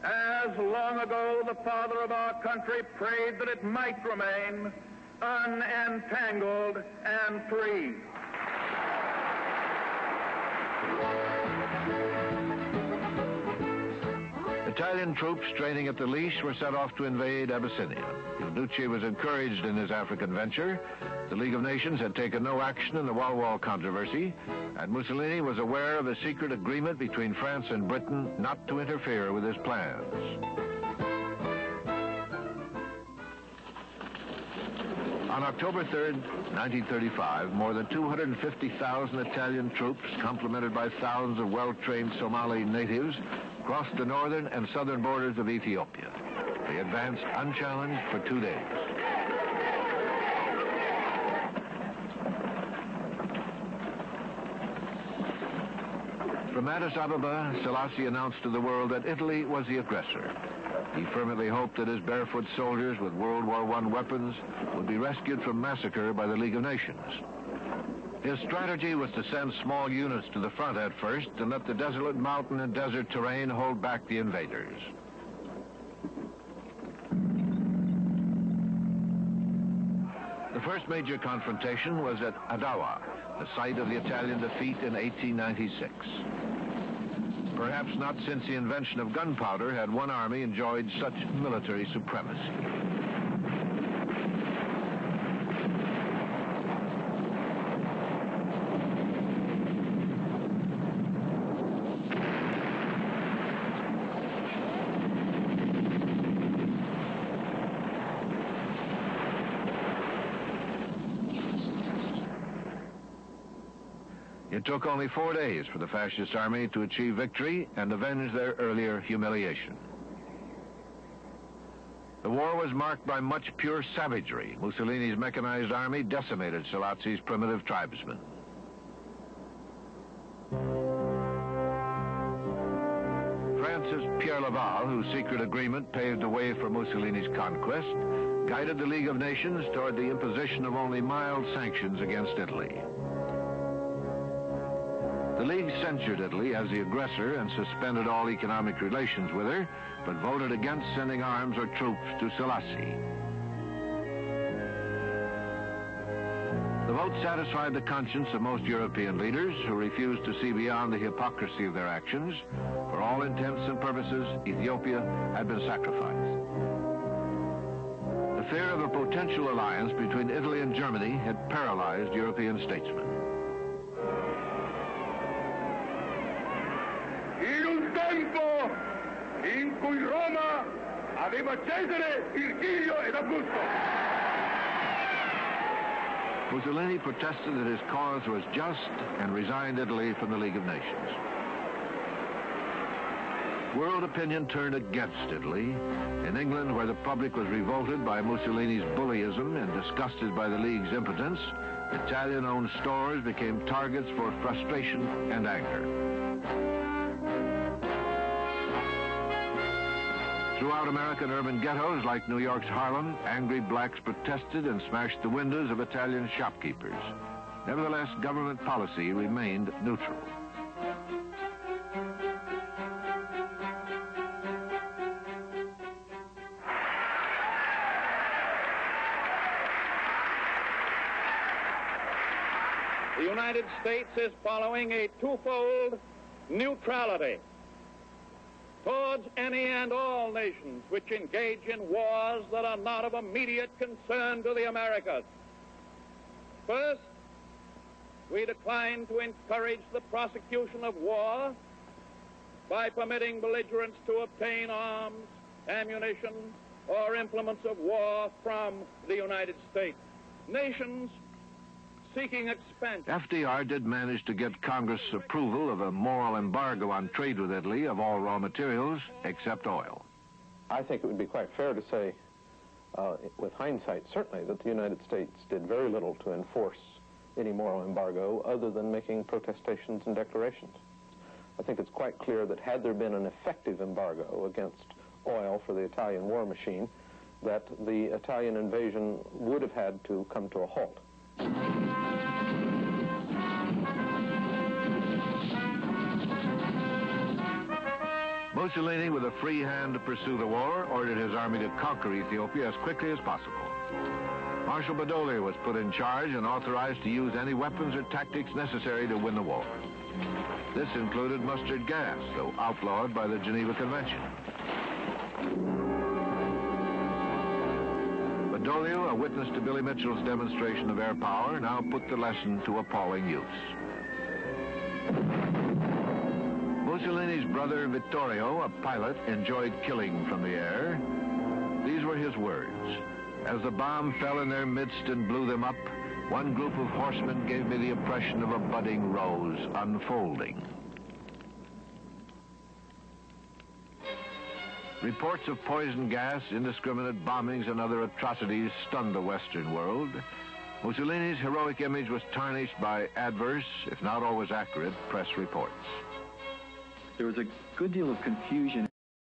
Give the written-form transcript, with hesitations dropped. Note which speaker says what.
Speaker 1: as long ago the father of our country prayed that it might remain unentangled and free.
Speaker 2: Italian troops training at the leash were set off to invade Abyssinia. Nucci was encouraged in his African venture. The League of Nations had taken no action in the Wall controversy, and Mussolini was aware of a secret agreement between France and Britain not to interfere with his plans. On October 3rd, 1935, more than 250,000 Italian troops, complemented by thousands of well-trained Somali natives, crossed the northern and southern borders of Ethiopia. They advanced unchallenged for 2 days. From Addis Ababa, Selassie announced to the world that Italy was the aggressor. He firmly hoped that his barefoot soldiers with World War I weapons would be rescued from massacre by the League of Nations. His strategy was to send small units to the front at first and let the desolate mountain and desert terrain hold back the invaders. The first major confrontation was at Adawa, the site of the Italian defeat in 1896. Perhaps not since the invention of gunpowder had one army enjoyed such military supremacy. It took only 4 days for the fascist army to achieve victory and avenge their earlier humiliation. The war was marked by much pure savagery. Mussolini's mechanized army decimated Selassie's primitive tribesmen. France's Pierre Laval, whose secret agreement paved the way for Mussolini's conquest, guided the League of Nations toward the imposition of only mild sanctions against Italy. The League censured Italy as the aggressor and suspended all economic relations with her, but voted against sending arms or troops to Selassie. The vote satisfied the conscience of most European leaders who refused to see beyond the hypocrisy of their actions. For all intents and purposes, Ethiopia had been sacrificed. The fear of a potential alliance between Italy and Germany had paralyzed European statesmen.
Speaker 1: In un tempo in cui Roma aveva Cesare, Virgilio ed Augusto.
Speaker 2: Mussolini protested that his cause was just and resigned Italy from the League of Nations. World opinion turned against Italy. In England, where the public was revolted by Mussolini's bullyism and disgusted by the League's impotence, Italian-owned stores became targets for frustration and anger. Throughout American urban ghettos like New York's Harlem, angry blacks protested and smashed the windows of Italian shopkeepers. Nevertheless, government policy remained neutral.
Speaker 1: The United States is following a twofold neutrality towards any and all nations which engage in wars that are not of immediate concern to the Americas. First, we decline to encourage the prosecution of war by permitting belligerents to obtain arms, ammunition, or implements of war from the United States. Nations seeking expansion.
Speaker 2: FDR did manage to get Congress approval of a moral embargo on trade with Italy of all raw materials except oil.
Speaker 3: I think it would be quite fair to say, with hindsight certainly, that the United States did very little to enforce any moral embargo other than making protestations and declarations. I think it's quite clear that had there been an effective embargo against oil for the Italian war machine, that the Italian invasion would have had to come to a halt.
Speaker 2: Mussolini, with a free hand to pursue the war, ordered his army to conquer Ethiopia as quickly as possible. Marshal Badoglio was put in charge and authorized to use any weapons or tactics necessary to win the war. This included mustard gas, though outlawed by the Geneva Convention. Badoglio, a witness to Billy Mitchell's demonstration of air power, now put the lesson to appalling use. Mussolini's brother Vittorio, a pilot, enjoyed killing from the air. These were his words. As the bomb fell in their midst and blew them up, one group of horsemen gave me the impression of a budding rose unfolding. Reports of poison gas, indiscriminate bombings, and other atrocities stunned the Western world. Mussolini's heroic image was tarnished by adverse, if not always accurate, press reports.
Speaker 4: There was a good deal of confusion.